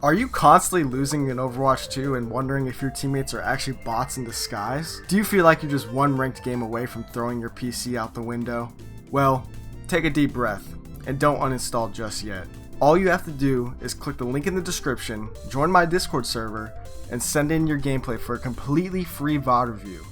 Are you constantly losing in Overwatch 2 and wondering if your teammates are actually bots in disguise? Do you feel like you're just one ranked game away from throwing your PC out the window? Well, take a deep breath and don't uninstall just yet. All you have to do is click the link in the description, join my Discord server, and send in your gameplay for a completely free VOD review.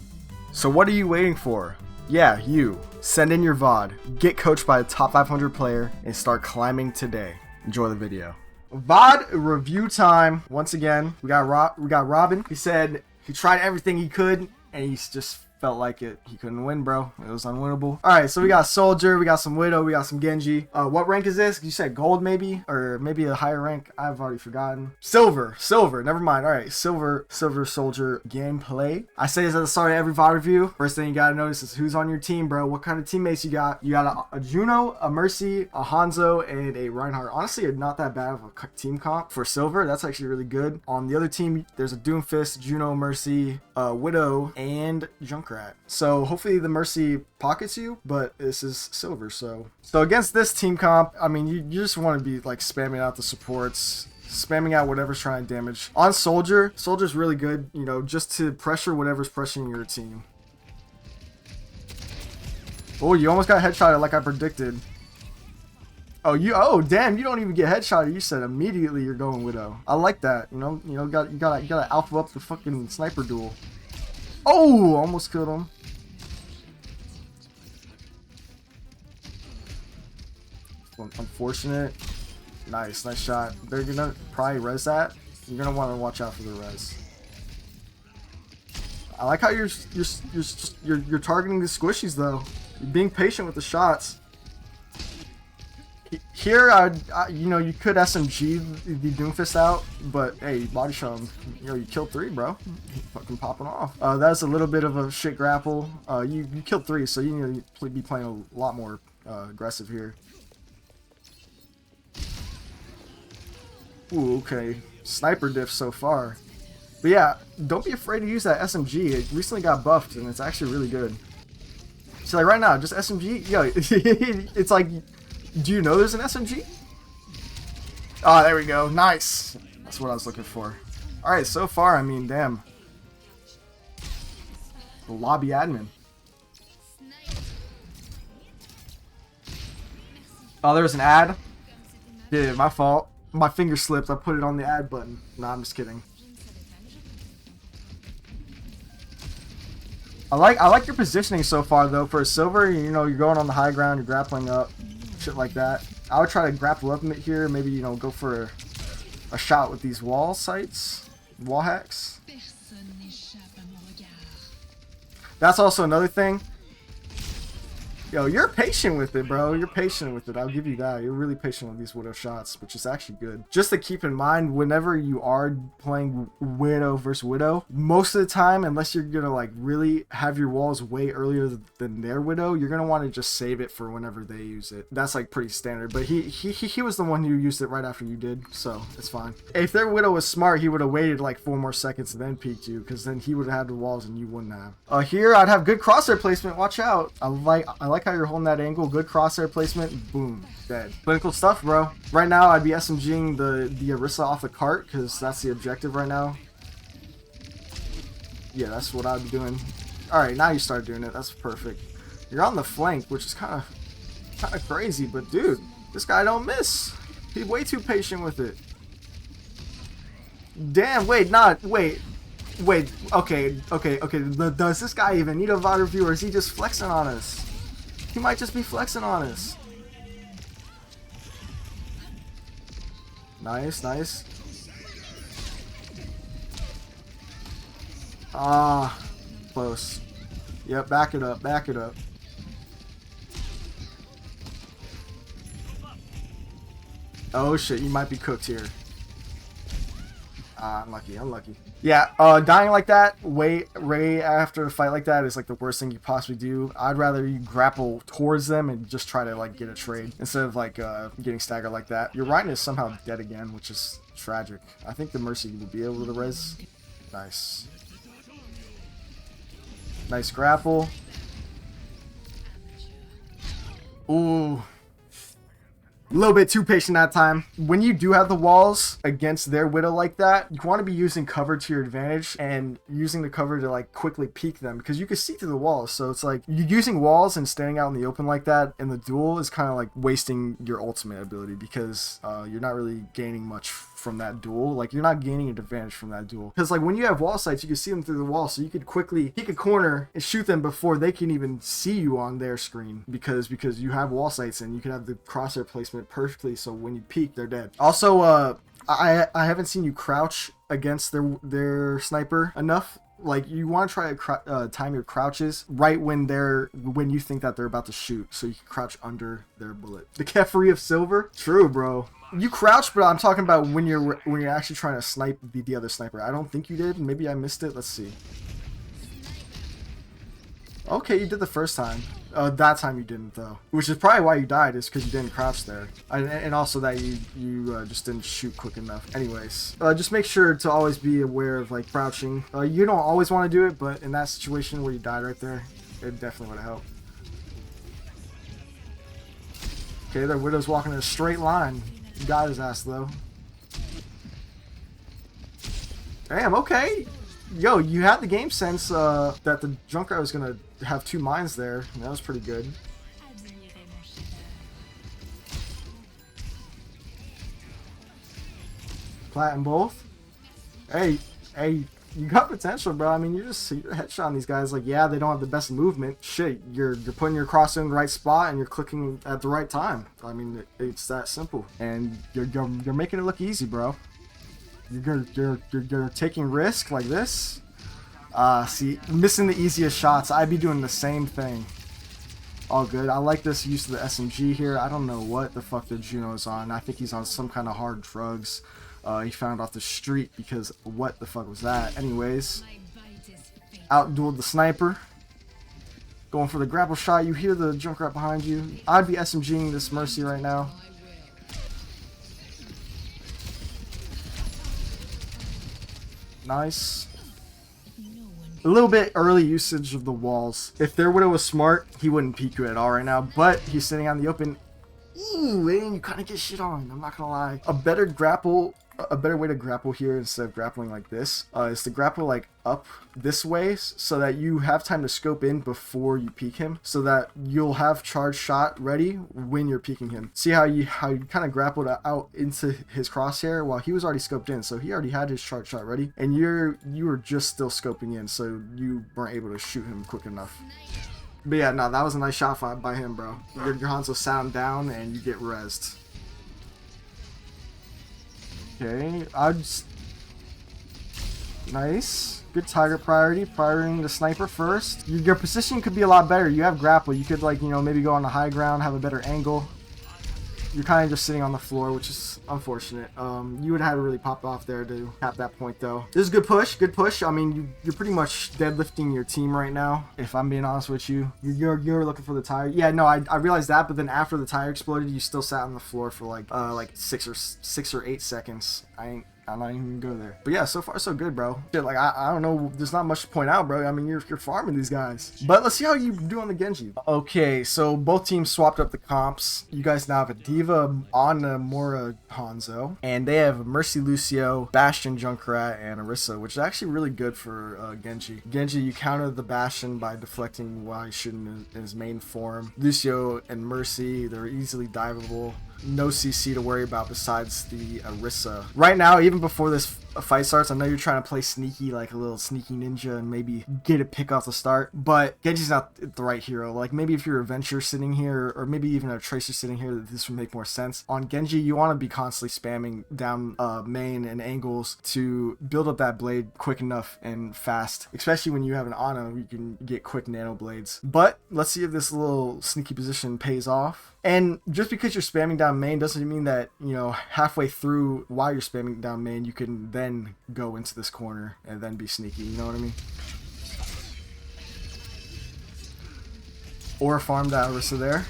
So what are you waiting for? Yeah, you. Send in your VOD, get coached by a top 500 player, and start climbing today. Enjoy the video. VOD review time. Once again, we got Robin. He said he tried everything he could, and he just felt like he couldn't win, bro. It was unwinnable. All right, so we got Soldier, we got some Widow, we got some Genji. What rank is this? You said gold, maybe, or maybe a higher rank. I've already forgotten. Silver. Never mind. All right, silver Soldier gameplay. I say this at the start of every VOD review. First thing you gotta notice is who's on your team, bro. What kind of teammates you got? You got a Juno, a Mercy, a Hanzo, and a Reinhardt. Honestly, not that bad of a team comp for silver. That's actually really good. On the other team, there's a Doomfist, Juno, Mercy, Widow, and Junkrat. So hopefully the Mercy pockets you, but this is silver. So against this team comp, I mean, you just want to be like spamming out the supports, spamming out whatever's trying to damage. On Soldier's really good, you know, just to pressure whatever's pressuring your team. Oh, you almost got headshotted like I predicted. Oh damn, you don't even get headshotted. You said immediately you're going Widow. I like that. You gotta alpha up the fucking sniper duel. Oh, almost killed him. Unfortunate. Nice shot. They're gonna probably res that. You're gonna want to watch out for the res. I like how you're targeting the squishies though. You're being patient with the shots. Here, you could SMG the Doomfist out, but hey, body shot him. You killed 3, bro. Fucking popping off. That's a little bit of a shit grapple. You killed 3, so you need to be playing a lot more aggressive here. Ooh, okay. Sniper diff so far. But yeah, don't be afraid to use that SMG. It recently got buffed, and it's actually really good. So like right now, just SMG, yo, it's like, do you know there's an SMG? Oh, there we go. Nice. That's what I was looking for. All right, so far, I mean, damn. The lobby admin. Oh, there was an ad? Yeah, my fault. My finger slipped. I put it on the ad button. Nah, I'm just kidding. I like your positioning so far, though. For a silver, you're going on the high ground, you're grappling up. Shit like that. I would try to grapple up here, maybe go for a shot with these wall sights, wall hacks. That's also another thing. Yo, you're patient with it, bro. You're patient with it. I'll give you that. You're really patient with these Widow shots, which is actually good. Just to keep in mind, whenever you are playing Widow versus Widow, most of the time, unless you're gonna like really have your walls way earlier than their Widow, you're gonna want to just save it for whenever they use it. That's like pretty standard. But he was the one who used it right after you did, so it's fine. If their Widow was smart, he would have waited like 4 more seconds and then peeked you, because then he would have had the walls and you wouldn't have. Here I'd have good crosshair placement. Watch out. I like how you're holding that angle. Good crosshair placement. Boom. Dead. Clinical stuff, bro. Right now, I'd be SMGing the Orisa off the cart, because that's the objective right now. Yeah, that's what I'd be doing. Alright, now you start doing it. That's perfect. You're on the flank, which is kind of crazy, but dude, this guy don't miss. He's way too patient with it. Damn, wait. Okay. Does this guy even need a VOD review, or is he just flexing on us? He might just be flexing on us. Nice. Ah, close. Yep, back it up. Oh shit, you might be cooked here. Unlucky. Yeah, dying like that, right after a fight like that is like the worst thing you possibly do. I'd rather you grapple towards them and just try to like get a trade instead of like getting staggered like that. Your Ryan is somehow dead again, which is tragic. I think the Mercy will be able to res. Nice. Nice grapple. Ooh. A little bit too patient that time. When you do have the walls against their Widow like that, you want to be using cover to your advantage and using the cover to like quickly peek them because you can see through the walls. So it's like you're using walls and standing out in the open like that in the duel is kind of like wasting your ultimate ability because you're not really gaining much from that duel. Like you're not gaining an advantage from that duel because like when you have wall sights, you can see them through the wall, so you could quickly peek a corner and shoot them before they can even see you on their screen because you have wall sights and you can have the crosshair placement perfectly, so when you peek they're dead. Also I haven't seen you crouch against their sniper enough. Like you want to try to time your crouches right when you think that they're about to shoot, so you can crouch under their bullet. The Kefri of Silver? True, bro. You crouch, but I'm talking about when you're actually trying to snipe the other sniper. I don't think you did. Maybe I missed it. Let's see. Okay, you did the first time. That time you didn't though, which is probably why you died, is because you didn't crouch there, and also that you just didn't shoot quick enough. Anyways, just make sure to always be aware of like crouching. You don't always want to do it, but in that situation where you died right there, it definitely would have helped. Okay, their Widow's walking in a straight line. You got his ass though. Damn. Okay. Yo, you had the game sense that the Junkrat was gonna have two mines there. That was pretty good. Plat in both. Hey, you got potential, bro. I mean, you're headshotting these guys. Like, yeah, they don't have the best movement. Shit, you're putting your crosshair in the right spot and you're clicking at the right time. I mean, it's that simple, and you're making it look easy, bro. You're taking risk like this. See, missing the easiest shots. I'd be doing the same thing. All good. I like this use of the SMG here. I don't know what the fuck the Juno is on. I think he's on some kind of hard drugs. He found off the street because what the fuck was that? Anyways, out-dueled the sniper. Going for the grapple shot. You hear the Junkrat behind you. I'd be SMGing this Mercy right now. Nice. A little bit early usage of the walls. If their Widow was smart, he wouldn't peek you at all right now, but he's sitting on the open. Ooh, and you kind of get shit on, I'm not gonna lie. A better way to grapple here instead of grappling like this is to grapple like up this way so that you have time to scope in before you peek him, so that you'll have charge shot ready when you're peeking him. See how you kind of grappled out into his crosshair while he was already scoped in, so he already had his charge shot ready, and you were just still scoping in, so you weren't able to shoot him quick enough. But yeah, no, that was a nice shot by him, bro. Your Hanzo sat him down and you get rezzed. Okay, nice. Good target priority, firing the sniper first. Your position could be a lot better. You have grapple. You could, like, you know, maybe go on the high ground, have a better angle. You're kind of just sitting on the floor, which is unfortunate. You would have to really pop off there to cap that point, though. This is a good push, good push. I mean, you're pretty much deadlifting your team right now, if I'm being honest with you. You're looking for the tire. Yeah, no, I realized that, but then after the tire exploded, you still sat on the floor for like 6 or 8 seconds. I'm not even gonna go there. But yeah, so far so good, bro. Shit, like I don't know, there's not much to point out, bro. I mean, you're farming these guys. But let's see how you do on the Genji. Okay, so both teams swapped up the comps. You guys now have a Diva, Ana, Mora, Hanzo, and they have Mercy, Lucio, Bastion, Junkrat, and Orisa, which is actually really good for Genji. Genji, you counter the Bastion by deflecting while he's shooting in his main form. Lucio and Mercy, they're easily diveable. No CC to worry about besides the Orisa. Right now, even before this fight starts, I know you're trying to play sneaky, like a little sneaky ninja, and maybe get a pick off the start, but Genji's not the right hero. Like, maybe if you're a Venture sitting here, or maybe even a Tracer sitting here, this would make more sense. On Genji, you want to be constantly spamming down main and angles to build up that blade quick enough and fast, especially when you have an Ana, you can get quick nano blades. But let's see if this little sneaky position pays off. And just because you're spamming down main doesn't mean that, you know, halfway through while you're spamming down main, you can then go into this corner and then be sneaky, you know what I mean? Or farm that Orisa there.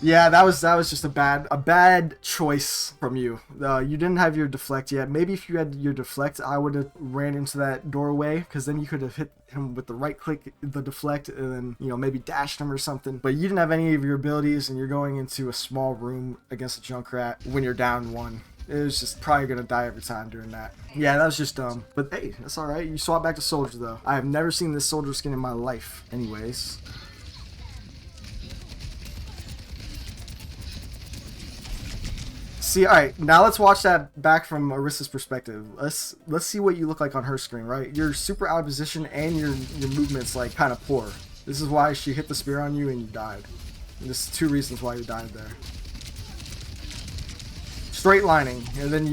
Yeah, that was just a bad choice from you. You didn't have your deflect yet. Maybe if you had your deflect, I would have ran into that doorway, because then you could have hit him with the right click, the deflect, and then, you know, maybe dashed him or something. But you didn't have any of your abilities, and you're going into a small room against a Junkrat when you're down one. It was just probably gonna die every time doing that. Yeah, that was just dumb. But hey, that's alright. You swap back to soldier though. I have never seen this soldier skin in my life. Anyways. See, all right, now let's watch that back from Arissa's perspective. Let's see what you look like on her screen, right? You're super out of position and your movement's like kind of poor. This is why she hit the spear on you and you died. And there's 2 reasons why you died there. Straight lining, and then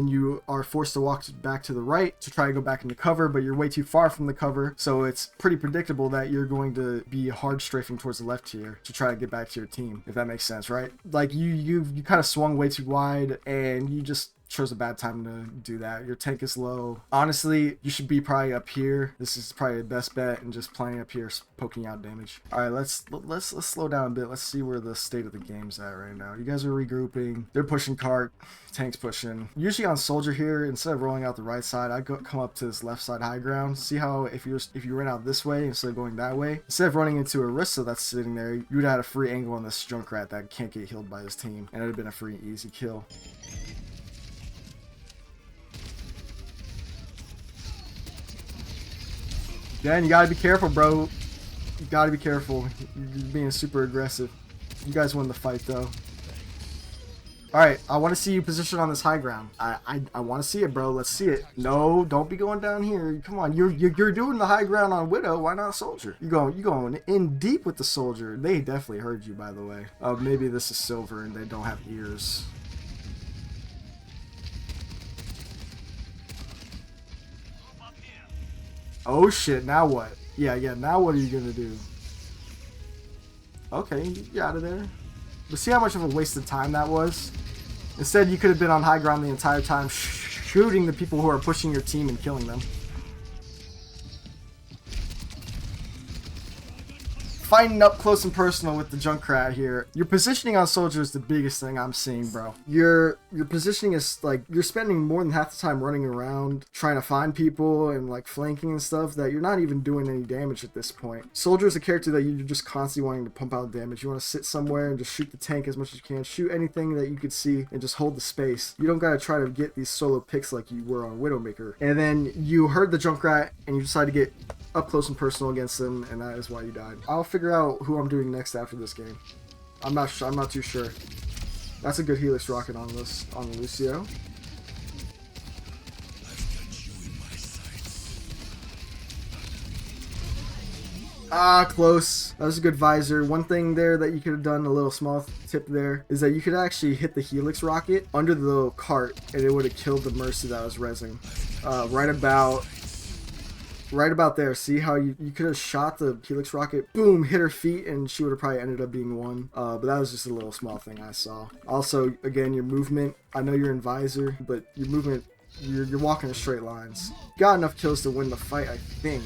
you are forced to walk back to the right to try to go back into cover, but you're way too far from the cover, so it's pretty predictable that you're going to be hard strafing towards the left here to try to get back to your team, if that makes sense, right? Like you kind of swung way too wide, and you just chose a bad time to do that. Your tank is low. Honestly, you should be probably up here. This is probably the best bet, and just playing up here, poking out damage. All right, let's slow down a bit. Let's see where the state of the game's at right now. You guys are regrouping. They're pushing cart. Tank's pushing. Usually on soldier here, instead of rolling out the right side, I come up to this left side high ground. See how if you ran out this way instead of going that way, instead of running into Orisa that's sitting there, you would have had a free angle on this Junkrat that can't get healed by his team, and it would have been a free easy kill. Dan, you gotta be careful, bro. You gotta be careful. You're being super aggressive. You guys won the fight, though. Alright, I want to see you position on this high ground. I want to see it, bro. Let's see it. No, don't be going down here. Come on, you're doing the high ground on Widow. Why not Soldier? You going in deep with the Soldier. They definitely heard you, by the way. Maybe this is silver and they don't have ears. Oh shit, now what? Yeah, now what are you gonna do? Okay, you out of there. But see how much of a waste of time that was? Instead, you could have been on high ground the entire time, shooting the people who are pushing your team and killing them. Fighting up close and personal with the Junkrat here. Your positioning on Soldier is the biggest thing I'm seeing, bro. Your positioning is like, you're spending more than half the time running around trying to find people and like flanking and stuff that you're not even doing any damage at this point. Soldier is a character that you're just constantly wanting to pump out damage. You want to sit somewhere and just shoot the tank as much as you can. Shoot anything that you could see and just hold the space. You don't gotta try to get these solo picks like you were on Widowmaker. And then you heard the Junkrat and you decide to get up close and personal against them, and that is why you died. I'll figure out who I'm doing next after this game. I'm not too sure. That's a good Helix rocket on the Lucio. Ah, close. That was a good visor. One thing there that you could have done, a little small tip there, is that you could actually hit the Helix rocket under the little cart, and it would have killed the Mercy that was rezzing. Right about there. See how you could have shot the Helix rocket, boom, hit her feet, and she would have probably ended up being one. But that was just a little small thing I saw. Also, again, your movement. I know you're in visor, but your movement, you're walking in straight lines. You got enough kills to win the fight, I think.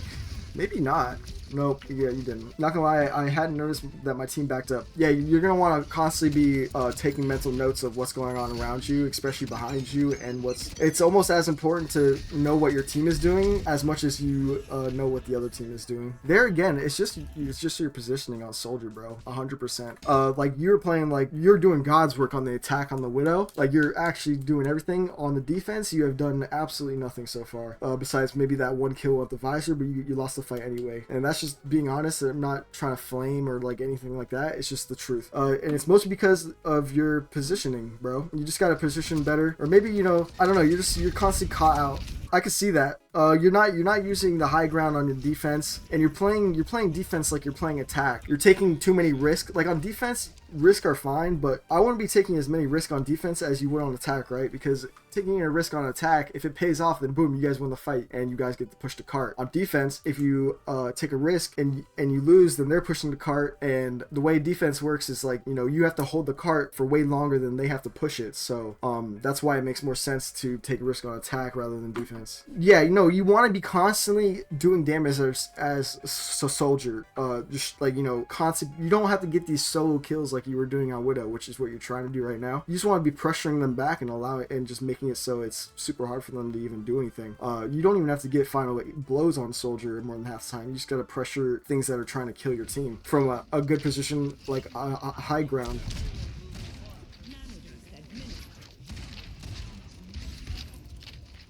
Maybe not. Nope, yeah, you didn't. Not gonna lie, I hadn't noticed that my team backed up. Yeah, you're gonna want to constantly be taking mental notes of what's going on around you, especially behind you, and it's almost as important to know what your team is doing as much as you know what the other team is doing. There again, it's just your positioning on Soldier, bro. 100%. Like you're playing like you're doing God's work on the attack on the Widow. Like you're actually doing everything on the defense. You have done absolutely nothing so far, besides maybe that one kill with the visor, but you lost the fight anyway, and that's just being honest. I'm not trying to flame or like anything like that. It's just the truth. And it's mostly because of your positioning, bro. You just gotta position better, or maybe, you know, I don't know, you're constantly caught out. I could see that. You're not using the high ground on your defense, and you're playing defense like you're playing attack. You're taking too many risks. Like on defense, risks are fine, but I wouldn't be taking as many risks on defense as you would on attack, right? Because taking a risk on attack, if it pays off, then boom, you guys win the fight and you guys get to push the cart. On defense, if you take a risk and you lose, then they're pushing the cart, and the way defense works is like, you know, you have to hold the cart for way longer than they have to push it. So that's why it makes more sense to take a risk on attack rather than defense. Yeah, you know, know, you want to be constantly doing damage as a soldier. Just like, you know, constant. You don't have to get these solo kills like you were doing on Widow, which is what you're trying to do right now. You just want to be pressuring them back and allow it, and just making it so it's super hard for them to even do anything. You don't even have to get final blows on soldier more than half the time. You just gotta pressure things that are trying to kill your team from a good position, like a high ground.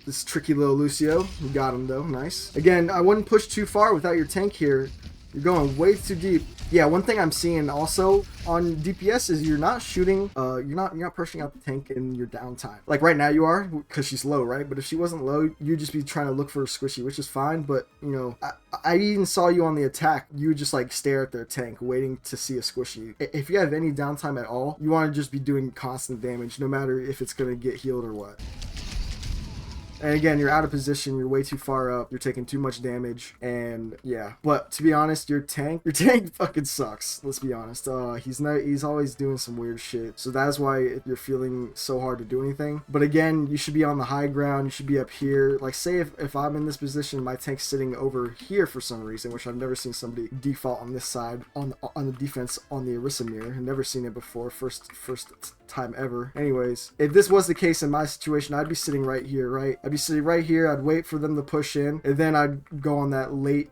This tricky little Lucio. We got him though. Nice. Again, I wouldn't push too far without your tank here. You're going way too deep. Yeah, one thing I'm seeing also on DPS is you're not shooting, you're not pushing out the tank in your downtime. Like right now you are, because she's low, right? But if she wasn't low, you'd just be trying to look for a squishy, which is fine. But you know, I even saw you on the attack. You would just like stare at their tank, waiting to see a squishy. If you have any downtime at all, you want to just be doing constant damage, no matter if it's gonna get healed or what. And again, you're out of position, you're way too far up, you're taking too much damage, and yeah. But to be honest, your tank fucking sucks. Let's be honest. He's always doing some weird shit. So that's why you're feeling so hard to do anything. But again, you should be on the high ground, you should be up here. Like say if I'm in this position, my tank's sitting over here for some reason, which I've never seen somebody default on this side on the defense on the Orisa mirror. I've never seen it before. First time ever. Anyways, if this was the case in my situation, I'd be sitting right here, right? I'd be sitting right here, I'd wait for them to push in, and then I'd go on that late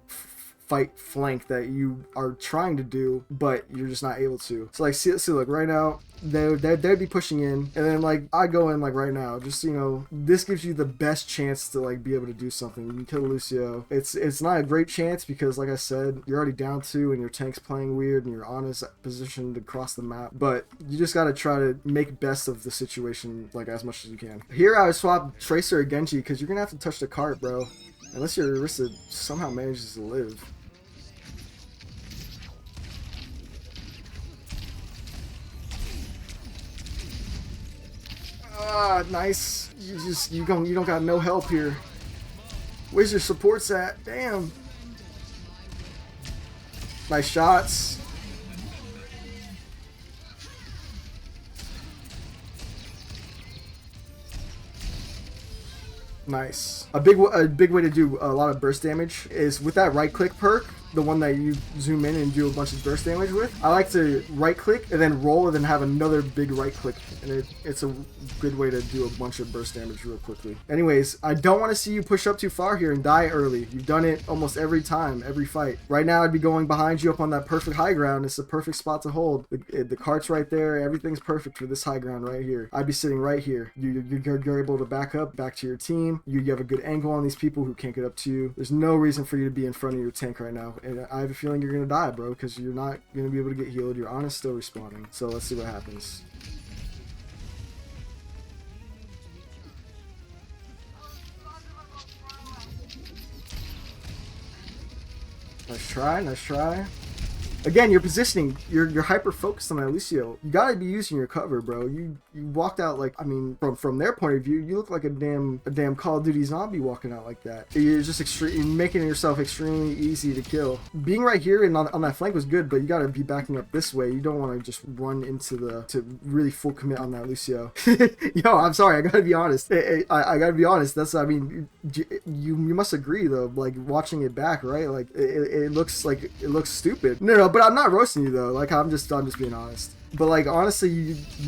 fight flank that you are trying to do, but you're just not able to. So like, see look, right now, they'd be pushing in, and then like, I go in like right now, just, you know, this gives you the best chance to like be able to do something. You can kill Lucio. It's not a great chance because like I said, you're already down 2 and your tank's playing weird and you're on his position to cross the map, but you just got to try to make best of the situation like as much as you can. Here I would swap Tracer or Genji because you're gonna have to touch the cart, bro, unless your Orisa somehow manages to live. Ah, nice. You don't got no help here. Where's your supports at? Damn. Nice shots. Nice. A big way to do a lot of burst damage is with that right click perk, the one that you zoom in and do a bunch of burst damage with. I like to right click and then roll and then have another big right click, and it's a good way to do a bunch of burst damage real quickly. Anyways, I don't want to see you push up too far here and die early. You've done it almost every time, every fight. Right now I'd be going behind you up on that perfect high ground. It's the perfect spot to hold. The cart's right there. Everything's perfect for this high ground right here. I'd be sitting right here. You're able to back up back to your team. You have a good angle on these people who can't get up to you. There's no reason for you to be in front of your tank right now. And I have a feeling you're going to die, bro, because you're not going to be able to get healed. Your Ana's still respawning. So let's see what happens. Nice try, nice try. Again, your positioning, you're hyper focused on that Lucio. You gotta be using your cover, bro. You walked out like, I mean, from their point of view, you look like a damn Call of Duty zombie walking out like that. You're just you're making yourself extremely easy to kill. Being right here and on that flank was good, but you gotta be backing up this way. You don't want to just run into to really full commit on that Lucio. Yo, I'm sorry, I gotta be honest. I gotta be honest. That's, I mean, you must agree though. Like watching it back, right? Like it looks stupid. No, but I'm not roasting you though. Like I'm just being honest. But like honestly,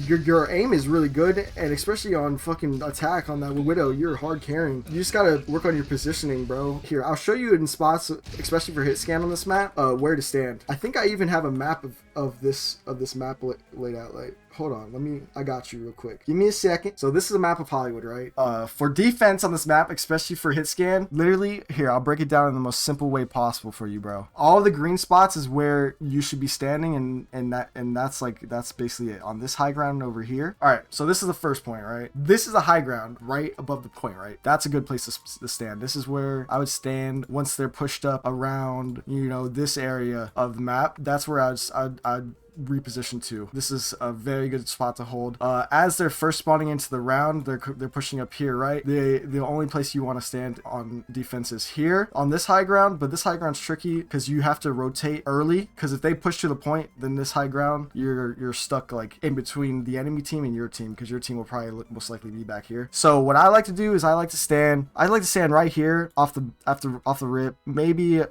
your aim is really good, and especially on fucking attack on that Widow, you're hard carrying. You just gotta work on your positioning, bro. Here, I'll show you in spots, especially for Hitscan on this map, where to stand. I think I even have a map of this map laid out. Like, hold on, I got you real quick. Give me a second. So this is a map of Hollywood, right? For defense on this map, especially for Hitscan, literally, here, I'll break it down in the most simple way possible for you, bro. All the green spots is where you should be standing, and that's basically it on this high ground over here. All right, so this is the first point, right? This is the high ground right above the point, right? That's a good place to stand. This is where I would stand once they're pushed up around, you know, this area of the map. That's where I'd reposition to. This is a very good spot to hold. As they're first spawning into the round, they're pushing up here, right? The only place you want to stand on defense is here on this high ground, but this high ground's tricky because you have to rotate early, because if they push to the point, then this high ground, you're stuck like in between the enemy team and your team, because your team will probably most likely be back here. So what I like to do is I like to stand right here off the rip, maybe, you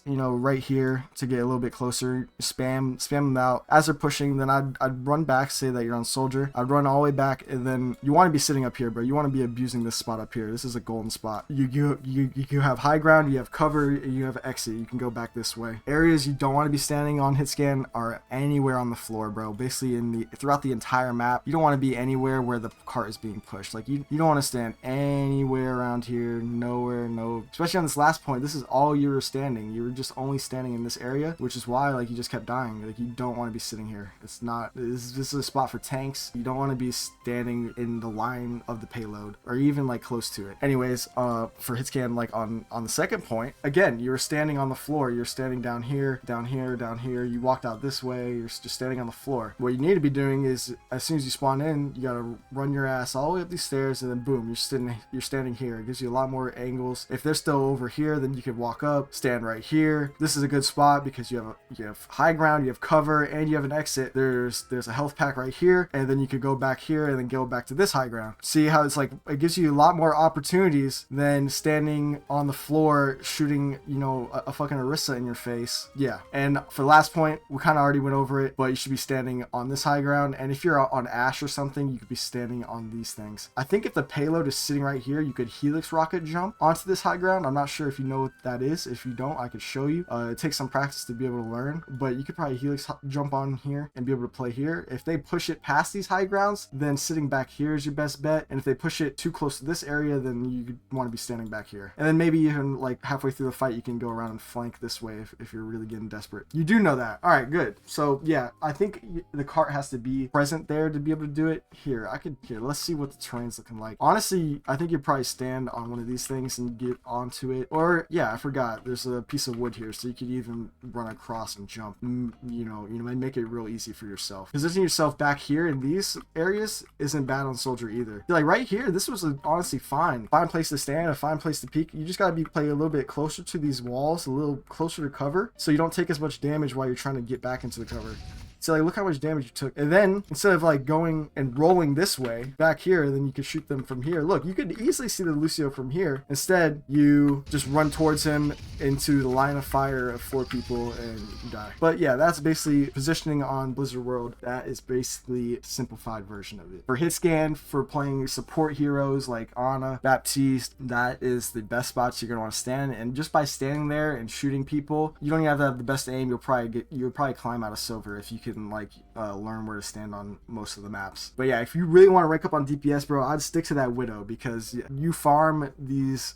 know, right here to get a little bit closer. Spam them out as they're pushing. Then I'd run back, say that you're on soldier. I'd run all the way back, and then you want to be sitting up here, bro. You want to be abusing this spot up here. This is a golden spot. You have high ground, you have cover, you have exit. You can go back this way. Areas you don't want to be standing on Hitscan are anywhere on the floor, bro. Basically throughout the entire map, you don't want to be anywhere where the cart is being pushed. Like you don't want to stand anywhere around here, nowhere, no. Especially on this last point, this is all you were standing. You were just only standing in this area, which is why like you just kept dying. Like you don't want to be sitting here. It's not. This is a spot for tanks. You don't want to be standing in the line of the payload or even like close to it. Anyways, for Hitscan, like on the second point, again, you're standing on the floor. You're standing down here, down here, down here. You walked out this way. You're just standing on the floor. What you need to be doing is, as soon as you spawn in, you gotta run your ass all the way up these stairs, and then boom, you're standing here. It gives you a lot more angles. If they're still over here, then you can walk up, stand right here. This is a good spot because you have high ground, you have cover, and you have an exit. There's a health pack right here, and then you could go back here and then go back to this high ground. See how it's like, it gives you a lot more opportunities than standing on the floor shooting, you know, a fucking Orisa in your face. Yeah. And for the last point, we kind of already went over it, but you should be standing on this high ground. And if you're on Ash or something, you could be standing on these things. I think if the payload is sitting right here, you could helix rocket jump onto this high ground. I'm not sure if you know what that is. If you don't, I could show you. It takes some practice to be able to learn, but you could probably helix jump on here and be able to play here. If they push it past these high grounds, then sitting back here is your best bet. And if they push it too close to this area, then you want to be standing back here. And then maybe even like halfway through the fight, you can go around and flank this way if you're really getting desperate. You do know that. All right, good. So yeah, I think the cart has to be present there to be able to do it. Here, let's see what the terrain's looking like. Honestly, I think you'd probably stand on one of these things and get onto it. Or yeah, I forgot. There's a piece of wood here, so you could even run across and jump. You know, make it real easy for yourself. Positioning yourself back here in these areas isn't bad on soldier either. Like right here, this was honestly fine place to stand, a fine place to peek. You just gotta play a little bit closer to these walls, a little closer to cover, so you don't take as much damage while you're trying to get back into the cover. So like, look how much damage you took. And then instead of like going and rolling this way back here, then you could shoot them from here. Look, you could easily see the Lucio from here. Instead, you just run towards him into the line of fire of 4 people and you die. But yeah, that's basically positioning on Blizzard World. That is basically a simplified version of it. For Hitscan, for playing support heroes like Ana, Baptiste, that is the best spots you're gonna want to stand. And just by standing there and shooting people, you don't even have to have the best aim. You'll probably climb out of silver if you can like learn where to stand on most of the maps. But yeah, if you really want to rank up on DPS, bro, I'd stick to that Widow, because you farm these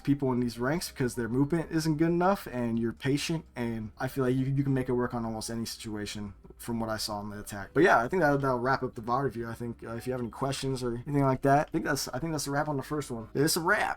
people in these ranks because their movement isn't good enough and you're patient, and I feel like you can make it work on almost any situation from what I saw in the attack. But yeah, I think that'll wrap up the VOD review. I think if you have any questions or anything like that, I think that's a wrap on the first one. It's a wrap.